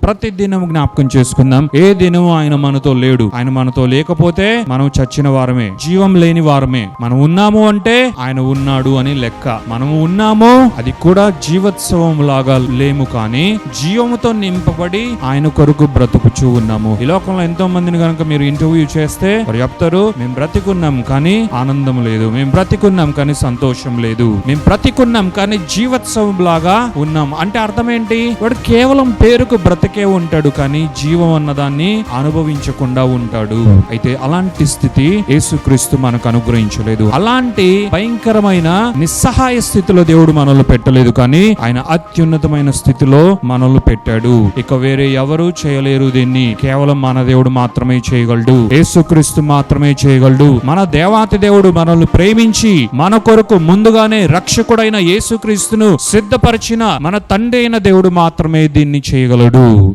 ప్రతి దినం జ్ఞాపకం చేసుకుందాం. ఏ దినం ఆయన మనతో లేడు. ఆయన మనతో లేకపోతే మనం చచ్చిన వారమే, జీవం లేని వారమే. మనం ఉన్నాము అంటే ఆయన ఉన్నాడు అని లెక్క. మనము ఉన్నాము, అది కూడా జీవోత్సవం లాగా లేము, కానీ జీవముతో నింపబడి ఆయన కొరకు బ్రతుకుచూ ఉన్నాము. ఈ లోకంలో ఎంతో మందిని కనుక మీరు ఇంటర్వ్యూ చేస్తే వారు చెప్తారు, మేము బ్రతికున్నాం కానీ ఆనందం లేదు, మేము బ్రతికున్నాం కానీ సంతోషం లేదు, మేము బ్రతికున్నాం కానీ జీవోత్సవం లాగా ఉన్నాం. అంటే అర్థం ఏంటి? వాడు కేవలం పేరుకు బ్రతికే ఉంటాడు కానీ జీవం అన్నదాన్ని అనుభవించకుండా ఉంటాడు. అయితే అలాంటి స్థితి యేసుక్రీస్తు మనకు అనుగ్రహించలేదు. అలాంటి భయంకరమైన నిస్సహాయ స్థితిలో దేవుడు మనల్ని పెట్టలేదు, కానీ ఆయన అత్యున్నతమైన స్థితిలో మనల్ని పెట్టాడు. ఇక వేరే ఎవరు చేయలేరు. దీన్ని కేవలం మన దేవుడు మాత్రమే చేయగలడు. యేసుక్రీస్తు మాత్రమే చేయగలడు. మన దేవాతి దేవుడు మనల్ని ప్రేమించి మన కొరకు ముందుగానే రక్షకుడైన యేసుక్రీస్తును సిద్ధపరిచిన మన తండ్రి అయిన దేవుడు మాత్రమే దీన్ని చేయగలడు.